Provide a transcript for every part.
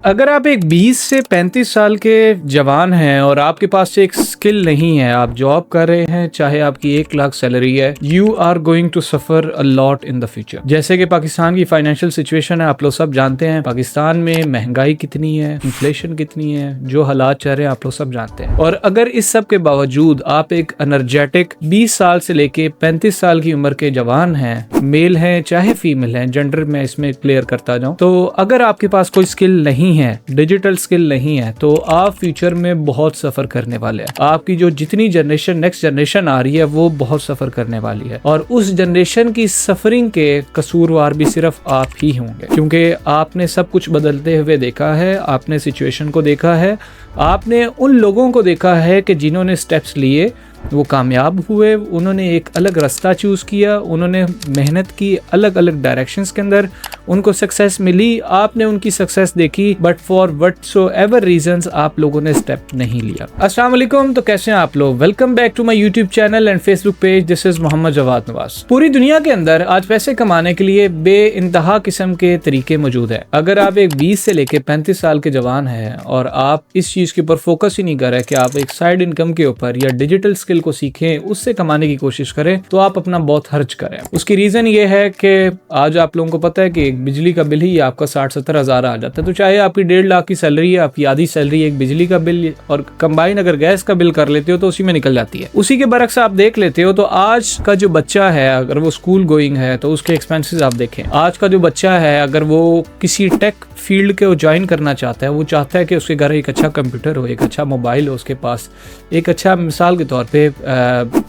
अगर आप एक 20 से 35 साल के जवान हैं और आपके पास एक स्किल नहीं है, आप जॉब कर रहे हैं, चाहे आपकी 1 लाख सैलरी है, you are going to suffer a lot in the future. जैसे कि पाकिस्तान की फाइनेंशियल सिचुएशन है, आप लोग सब जानते हैं पाकिस्तान में महंगाई कितनी है, इन्फ्लेशन कितनी है, जो हालात चल रहे हैं आप लोग सब जानते हैं। और अगर इस सब के बावजूद आप एक एनर्जेटिक 20 साल से लेके 35 साल की उम्र के जवान हैं, मेल हैं चाहे फीमेल हैं, जेंडर में इसमें क्लियर करता जाऊं, तो अगर आपके पास कोई स्किल नहीं है, डिजिटल स्किल नहीं है, तो आप फ्यूचर में बहुत सफर करने वाले हैं। आपकी जो जितनी जनरेशन नेक्स्ट जनरेशन आ रही है वो बहुत सफर करने वाली है, और उस जनरेशन की सफरिंग के कसूरवार भी सिर्फ आप ही होंगे, क्योंकि आपने सब कुछ बदलते हुए देखा है, आपने सिचुएशन को देखा है, आपने उन लोगों को देखा है कि जिन्होंने स्टेप्स लिए वो कामयाब हुए, उन्होंने एक अलग रास्ता चूज़ किया, उन्होंने मेहनत की अलग अलग डायरेक्शंस के अंदर, उनको सक्सेस मिली, आपने उनकी सक्सेस देखी, बट फॉर व्हाटसोएवर रीजंस आप लोगों ने स्टेप नहीं लिया। अस्सलाम वालेकुम, तो कैसे हैं आप लोग? Welcome back to my YouTube channel and Facebook page. This is Mohammad Jawad Nawaz. पूरी दुनिया के अंदर आज पैसे कमाने के लिए बेइंतहा किस्म के तरीके मौजूद है। अगर आप एक 20 से लेके 35 साल के जवान हैं और आप इस चीज के ऊपर फोकस ही नहीं कर रहे कि आप एक साइड इनकम के ऊपर या डिजिटल स्किल को सीखें, उससे कमाने की कोशिश करें, तो आप अपना बहुत खर्च करें। उसकी रीजन ये है कि आज आप लोगों को पता है कि एक बिजली का बिल ही आपका 60-70 हजार आ जाता है। तो चाहे आपकी 1.5 लाख की सैलरी है, आपकी आधी सैलरी एक बिजली का बिल और कंबाइन अगर गैस का बिल कर लेते हो तो उसी में निकल जाती है। उसी के बरक्स आप देख लेते हो तो आज का जो बच्चा है, अगर वो स्कूल गोइंग है तो उसके एक्सपेंसेस आप देखें। आज का जो बच्चा है, अगर वो किसी टेक फील्ड के ज्वाइन करना चाहता है, वो चाहता है कि उसके घर एक अच्छा कंप्यूटर हो, एक अच्छा मोबाइल हो उसके पास, एक अच्छा मिसाल के तौर पे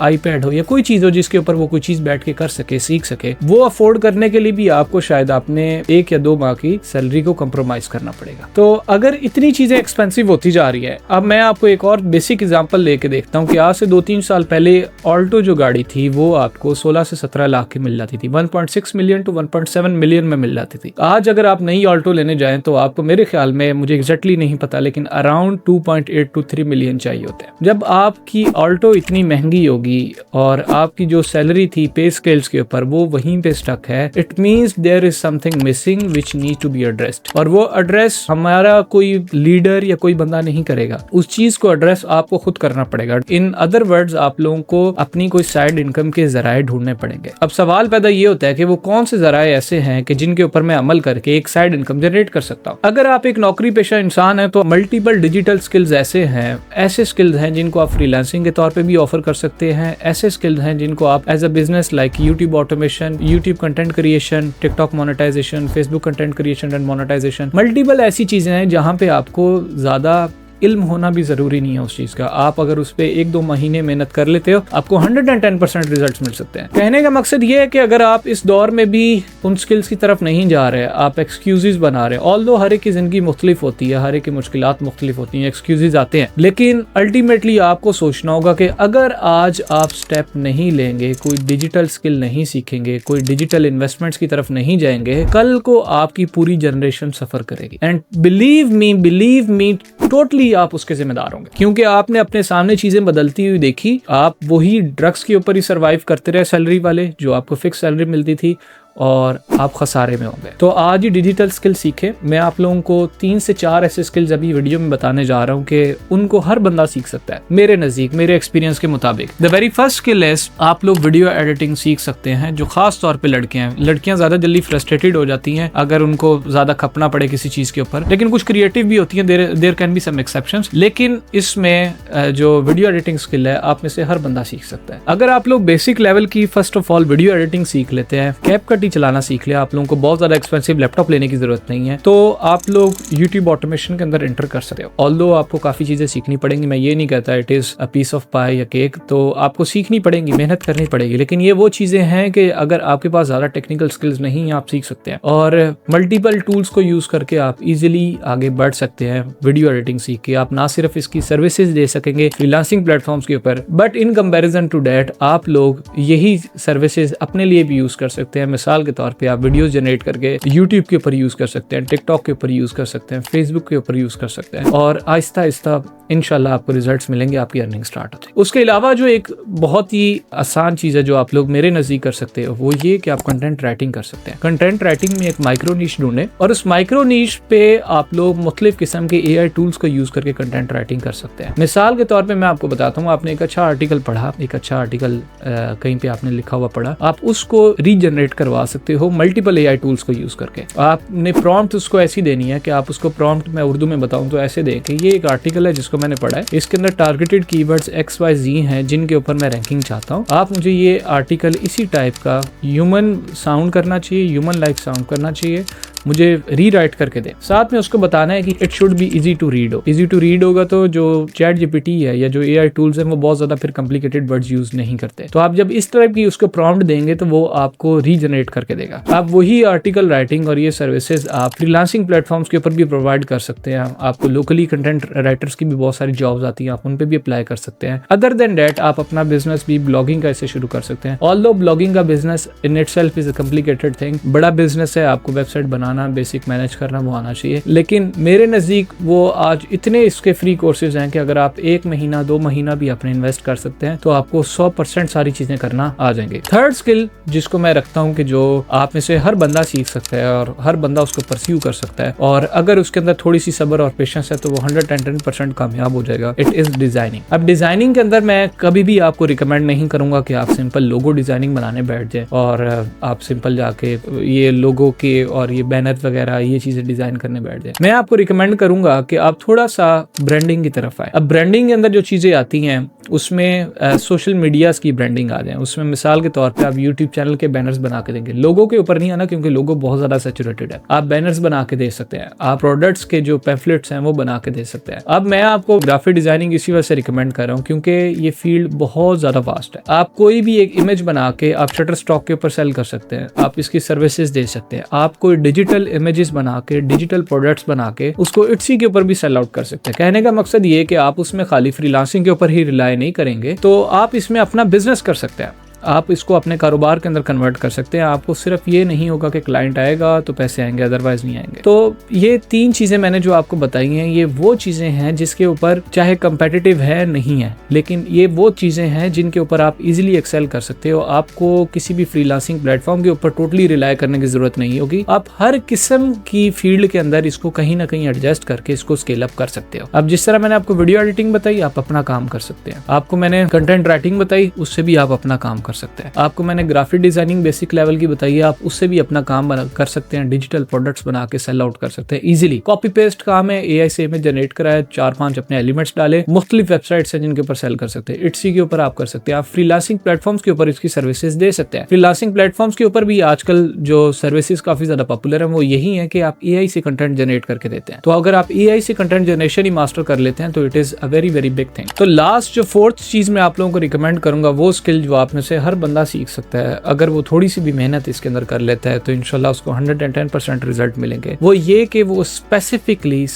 आईपैड हो या कोई चीज हो जिसके ऊपर वो कोई चीज बैठ के कर सके, सीख सके। वो अफोर्ड करने के लिए भी आपको शायद आपने 1 या 2 माह की सैलरी को कंप्रोमाइज करना पड़ेगा। तो अगर इतनी चीजें एक्सपेंसिव होती जा रही है, अब मैं आपको एक और बेसिक एग्जांपल लेके देखता हूँ कि आज से 2-3 साल पहले ऑल्टो जो गाड़ी थी वो आपको 16 से 17 लाख की मिल जाती थी, 1.6 मिलियन टू 1.7 मिलियन में मिल जाती थी। आज अगर आप नई ऑल्टो लेने जाएं तो आपको, मेरे ख्याल में, मुझे एग्जैक्टली नहीं पता, लेकिन अराउंड 2.8 to 3 मिलियन चाहिए होते हैं। जब आपकी ऑल्टो इतनी महंगी होगी और आपकी जो सैलरी थी पे स्केल्स के ऊपर वो वहीं पे स्टक है, it means there is something missing which need to be addressed. और वो एड्रेस हमारा कोई लीडर या कोई बंदा नहीं करेगा, उस चीज को एड्रेस आपको खुद करना पड़ेगा। इन अदर वर्ड्स, आप लोगों को अपनी कोई साइड इनकम के जराए ढूंढने पड़ेंगे। अब सवाल पैदा ये होता है कि वो कौन से जराए ऐसे हैं कि जिनके ऊपर मैं अमल करके एक साइड इनकम जनरेट कर सकता हूँ। अगर आप एक नौकरी पेशा इंसान है तो मल्टीपल डिजिटल स्किल्स ऐसे हैं, ऐसे स्किल्स हैं जिनको आप फ्रीलांसिंग के तौर पे भी ऑफर कर सकते हैं, ऐसे स्किल्स हैं जिनको आप as a business like YouTube automation, YouTube content creation, TikTok monetisation, Facebook content creation and monetisation, multiple ऐसी चीजें हैं जहां पे आपको ज्यादा इल्म होना भी जरूरी नहीं है उस चीज का। आप अगर उस पे 1-2 महीने मेहनत कर लेते हो, आपको 110% रिजल्ट्स मिल सकते हैं। कहने का मकसद ये है कि अगर आप इस दौर में भी उन स्किल्स की तरफ नहीं जा रहे, आप एक्सक्यूजेस बना रहे हैं, ऑल्दो हर एक की जिंदगी मुख्तलिफ होती है, हर एक की मुश्किलात मुख्तलिफ होती हैं, एक्सक्यूजेस आते हैं, लेकिन अल्टीमेटली आपको सोचना होगा कि अगर आज आप स्टेप नहीं लेंगे, कोई डिजिटल स्किल नहीं सीखेंगे, कोई डिजिटल इन्वेस्टमेंट्स की तरफ नहीं जाएंगे, कल को आपकी पूरी जनरेशन सफर करेगी। एंड बिलीव मी टोटली आप उसके जिम्मेदार होंगे, क्योंकि आपने अपने सामने चीजें बदलती हुई देखी। आप वही ड्रग्स के ऊपर ही सरवाइव करते रहे सैलरी वाले, जो आपको फिक्स सैलरी मिलती थी, और आप खसारे में होंगे। तो आज ही डिजिटल स्किल सीखे। मैं आप लोगों को 3 से 4 ऐसे स्किल्स अभी वीडियो में बताने जा रहा हूँ कि उनको हर बंदा सीख सकता है, मेरे नजदीक, मेरे एक्सपीरियंस के मुताबिक। The very first skill is, आप लोग वीडियो एडिटिंग सीख सकते हैं, जो खास तौर पे लड़कियां ज्यादा जल्दी फ्रस्ट्रेटेड हो जाती हैं अगर उनको ज्यादा खपना पड़े किसी चीज के ऊपर, लेकिन कुछ क्रिएटिव भी होती है, there can be some exceptions, लेकिन इसमें जो वीडियो एडिटिंग स्किल है आप में से हर बंदा सीख सकता है। अगर आप लोग बेसिक लेवल की first of all video editing सीख लेते हैं, कैपकट चलाना सीख लिया, आप लोगों को बहुत ज्यादा एक्सपेंसिव लैपटॉप लेने की जरूरत नहीं है, तो आप लोग यूट्यूब ऑटोमेशन के अंदर एंटर कर सकते हो। ऑल्दो आपको काफी चीजें सीखनी पड़ेंगी, मैं ये नहीं कहता it is a piece of pie या केक, तो आपको सीखनी पड़ेंगी, मेहनत करनी पड़ेगी, लेकिन ये वो चीजें हैं कि अगर आपके पास ज्यादा टेक्निकल स्किल्स नहीं है, आप सीख सकते हैं और मल्टीपल टूल्स को यूज करके आप इजिली आगे बढ़ सकते हैं। वीडियो एडिटिंग सीख के आप ना सिर्फ इसकी सर्विसेज दे सकेंगे फ्रीलांसिंग प्लेटफॉर्म्स के ऊपर, but in comparison to that आप लोग यही सर्विसेज अपने लिए भी यूज कर सकते हैं। मिसाल के तौर पे आप वीडियोस जनरेट करके यूट्यूब के ऊपर यूज कर सकते हैं, टिकटॉक के ऊपर यूज कर सकते हैं, फेसबुक के ऊपर यूज कर सकते हैं, और आहिस्ता आहिस्ता इंशाल्लाह आपको रिजल्ट्स मिलेंगे, आपकी अर्निंग स्टार्ट होती है। उसके अलावा जो एक बहुत ही आसान चीज़ है जो आप लोग मेरे नज़दीक कर सकते हो वो ये कि आप कंटेंट राइटिंग कर सकते हैं। कंटेंट राइटिंग में एक माइक्रो नीश ढूंढें और उस माइक्रो नीश पे आप लोग मुख्तलिफ किस्म के AI टूल्स को यूज़ करके कंटेंट राइटिंग कर सकते हैं। मिसाल के तौर पे मैं आपको बताता हूँ, आपने एक अच्छा आर्टिकल पढ़ा, एक अच्छा आर्टिकल कहीं पे आपने लिखा हुआ पढ़ा, आप उसको रीजनरेट करवा सकते हो मल्टीपल AI टूल्स को यूज़ करके। आपने प्रॉम्प्ट उसको ऐसी देनी है कि आप उसको प्रॉम्प्ट, मैं उर्दू में बताऊँ तो ऐसे दें कि ये एक आर्टिकल है जिसको मैंने पढ़ा है, इसके अंदर टारगेटेड कीवर्ड्स XYZ हैं जिनके ऊपर मैं रैंकिंग चाहता हूँ। आप मुझे ये आर्टिकल इसी टाइप का ह्यूमन साउंड करना चाहिए, ह्यूमन लाइक साउंड करना चाहिए, मुझे रीराइट करके दे। साथ में उसको बताना है कि it should be easy to read हो। इजी टू रीड होगा तो जो चैट GPT है या जो AI टूल्स हैं वो बहुत ज्यादा फिर कॉम्प्लिकेटेड वर्ड्स यूज नहीं करते। तो आप जब इस तरह की उसको प्रॉम्प्ट देंगे तो वो आपको रीजनरेट करके देगा। आप वही आर्टिकल राइटिंग और ये सर्विसेज आप फ्रीलांसिंग प्लेटफॉर्म्स के ऊपर भी प्रोवाइड कर सकते हैं। आपको लोकली कंटेंट राइटर्स की भी बहुत सारी जॉब्स आती हैं, आप उन पे भी अप्लाई कर सकते हैं। अदर देन डेट आप अपना बिजनेस भी ब्लॉगिंग का ऐसे शुरू कर सकते हैं। ऑल्दो ब्लॉगिंग का business in itself is a complicated thing, बड़ा बिजनेस है, आपको वेबसाइट बनाना, बेसिक मैनेज करना वो आना चाहिए। लेकिन मेरे नज़दीक वो आज इतने इसके फ्री कोर्सेज हैं कि अगर आप 1 महीना 2 महीना भी अपने इन्वेस्ट कर सकते हैं तो आपको 100% सारी चीजें करना आ जाएंगे। थर्ड स्किल जिसको मैं रखता हूं कि जो आप में से हर बंदा सीख सकता है और हर बंदा उसको परस्यू कर सकता है और अगर उसके अंदर थोड़ी सी सब्र और पेशेंस है तो वो 110% कामयाब हो जाएगा। It is designing. अब डिजाइनिंग के अंदर मैं कभी भी आपको रिकमेंड नहीं करूंगा कि आप सिंपल लोगो डिजाइनिंग बनाने बैठ जाए और आप सिंपल जाके ये लोगो के और ये बैनर वगैरह ये चीजें डिजाइन करने बैठ जाए। मैं आपको रिकमेंड करूंगा कि आप थोड़ा सा ब्रांडिंग की तरफ आए। अब ब्रांडिंग के अंदर जो चीजें आती हैं उसमें सोशल मीडियाज की ब्रांडिंग आ जाए। उसमें मिसाल के तौर पे आप यूट्यूब चैनल के बैनर्स बना के देंगे। लोगों के ऊपर नहीं आना क्योंकि लोगो बहुत ज्यादा सैचुरेटेड है। आप बैनर्स बना के दे सकते हैं, आप प्रोडक्ट्स के जो पैम्फलेट्स हैं वो बना के दे सकते हैं। अब मैं आपको ग्राफिक डिजाइनिंग इसी वजह से रिकमेंड कर रहा हूँ क्योंकि ये फील्ड बहुत ज्यादा वास्ट है। आप कोई भी एक इमेज बना के आप शटर स्टॉक के ऊपर सेल कर सकते हैं, आप इसकी सर्विसेज दे सकते हैं। आप कोई डिजिटल इमेजेस बना के, डिजिटल प्रोडक्ट्स बना के उसको इट्सी के ऊपर भी सेल आउट कर सकते हैं। कहने का मकसद ये कि आप उसमें खाली फ्रीलांसिंग के ऊपर ही रिलाई नहीं करेंगे, तो आप इसमें अपना बिजनेस कर सकते हैं। आप इसको अपने कारोबार के अंदर कन्वर्ट कर सकते हैं। आपको सिर्फ ये नहीं होगा कि क्लाइंट आएगा तो पैसे आएंगे, अदरवाइज नहीं आएंगे। तो ये 3 चीजें मैंने जो आपको बताई हैं ये वो चीजें हैं जिसके ऊपर चाहे कंपेटिटिव है नहीं है, लेकिन ये वो चीजें हैं जिनके ऊपर आप इजीली एक्सेल कर सकते हो। आपको किसी भी फ्रीलांसिंग प्लेटफॉर्म के ऊपर टोटली रिलाई करने की जरूरत नहीं होगी। आप हर किस्म की फील्ड के अंदर इसको कहीं ना कहीं एडजस्ट करके इसको स्केल अप कर सकते हो। अब जिस तरह मैंने आपको वीडियो एडिटिंग बताई, आप अपना काम कर सकते हैं। आपको मैंने कंटेंट राइटिंग बताई, उससे भी आप अपना काम कर सकते हैं। आपको मैंने ग्राफिक डिजाइनिंग बेसिक लेवल की बताई है, आप उससे भी अपना काम कर सकते हैं। डिजिटल प्रोडक्ट्स बना के सेल आउट कर सकते हैं इजीली। कॉपी पेस्ट काम है, AI से इमेज जनरेट कराए, 4-5 अपने एलिमेंट्स डाले, मुख्तलिफ वेबसाइट्स हैं जिनके ऊपर सेल कर सकते हैं। इट्सी के ऊपर आप कर सकते हैं। आप फ्रीलांसिंग प्लेटफॉर्म्स के ऊपर इसकी सर्विसेज दे सकते हैं। फ्रीलांसिंग प्लेटफॉर्म्स के ऊपर भी आजकल जो सर्विसेज काफी ज्यादा पॉपुलर है वो यही है कि आप AI से कंटेंट जनरेट करके देते हैं। तो अगर आप AI से कंटेंट जनरेशन ही मास्टर कर लेते हैं तो it is a very very big thing. तो लास्ट जो 4th चीज मैं आप लोगों को रिकमेंड करूंगा वो स्किल जो आप में से हर बंदा सीख सकता है, अगर वो थोड़ी सी भी मेहनत इसके अंदर कर लेता है तो इंशाल्लाह उसको 110% रिजल्ट मिलेंगे। वो ये कि वो स्पेसिफिकली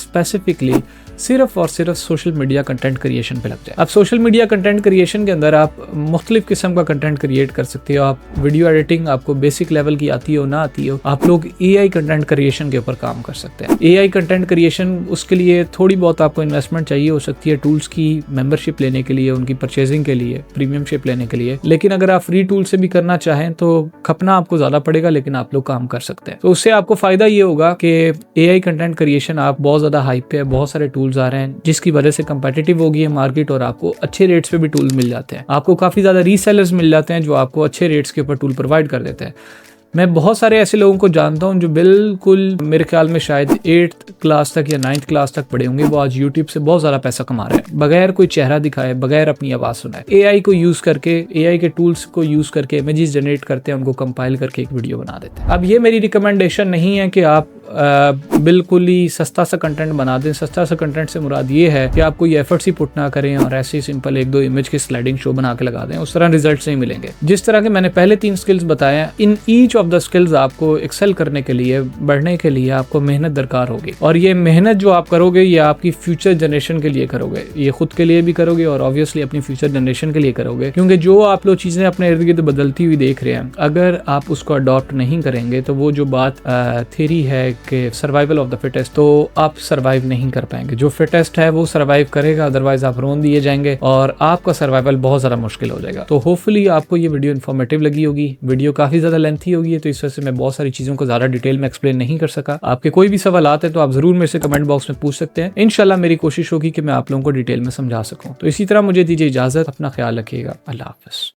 सिर्फ और सिर्फ सोशल मीडिया कंटेंट क्रिएशन पे लग जाए। अब सोशल मीडिया कंटेंट क्रिएशन के अंदर आप मुख्तलिफ किस्म का कंटेंट क्रिएट कर सकते हो। आप वीडियो एडिटिंग आपको बेसिक लेवल की आती हो ना आती हो, आप लोग AI कंटेंट क्रिएशन के ऊपर काम कर सकते हैं। AI कंटेंट क्रिएशन, उसके लिए थोड़ी बहुत आपको इन्वेस्टमेंट चाहिए हो सकती है, टूल्स की मेंबरशिप लेने के लिए, उनकी परचेजिंग के लिए, प्रीमियमशिप लेने के लिए। लेकिन अगर आप फ्री टूल से भी करना चाहें तो खपना आपको ज्यादा पड़ेगा, लेकिन आप लोग काम कर सकते हैं। तो उससे आपको फायदा ये होगा कि AI कंटेंट क्रिएशन आप बहुत ज्यादा हाइप पे है, बहुत सारे टूल्स आ रहे हैं जिसकी वजह से कंपेटिटिव हो गई है मार्केट और आपको अच्छे रेट्स पे भी टूल्स मिल जाते हैं। आपको काफी ज्यादा रीसेलर्स मिल जाते हैं जो आपको अच्छे रेट्स के ऊपर टूल प्रोवाइड कर देते हैं। मैं बहुत सारे ऐसे लोगों को जानता हूं जो बिल्कुल मेरे ख्याल में शायद 8th क्लास तक या 9th क्लास तक पढ़े होंगे, वो आज YouTube से बहुत ज़्यादा पैसा कमा रहे हैं बगैर कोई चेहरा दिखाए, बगैर अपनी आवाज़ सुनाए। AI को यूज़ करके, AI के टूल्स को यूज़ करके इमेजेस जनरेट करते हैं, उनको कंपाइल करके एक वीडियो बना देते हैं। अब ये मेरी रिकमेंडेशन नहीं है कि आप बिल्कुल ही सस्ता सा कंटेंट बना दें। सस्ता सा कंटेंट से मुराद ये है कि आप कोई एफर्ट्स ही पुट ना करें और ऐसे ही सिंपल 1-2 इमेज की स्लाइडिंग शो बना के लगा दें, उस तरह रिजल्ट्स नहीं मिलेंगे। जिस तरह के मैंने पहले 3 स्किल्स बताए हैं, in each of of the skills आपको एक्सेल करने के लिए, बढ़ने के लिए आपको मेहनत दरकार होगी, और ये मेहनत जो आप करोगे ये आपकी फ्यूचर जनरेशन के लिए करोगे, ये खुद के लिए भी करोगे और ऑब्वियसली अपनी फ्यूचर जनरेशन के लिए करोगे। क्योंकि जो आप लोग चीजें अपने इर्द गिर्द बदलती हुई देख रहे हैं, अगर आप उसको अडॉप्ट नहीं करेंगे तो वो जो बात थ्योरी है कि सर्वाइवल ऑफ द फिटेस्ट, तो आप सर्वाइव नहीं कर पाएंगे। जो फिटेस्ट है वो सर्वाइव करेगा, अदरवाइज आप रोन दिए जाएंगे और आपका सर्वाइवल बहुत ज्यादा मुश्किल हो जाएगा। तो होपफुली आपको ये वीडियो इन्फॉर्मेटिव लगी होगी। वीडियो काफी ज्यादा लेंथी होगी, तो इस वजह से मैं बहुत सारी चीजों को ज्यादा डिटेल में एक्सप्लेन नहीं कर सका। आपके कोई भी सवाल आते हैं तो आप जरूर मेरे से कमेंट बॉक्स में पूछ सकते हैं। इंशाल्लाह मेरी कोशिश होगी कि मैं आप लोगों को डिटेल में समझा सकूं। तो इसी तरह मुझे दीजिए इजाजत, अपना ख्याल रखिएगा। अल्लाह हाफिज।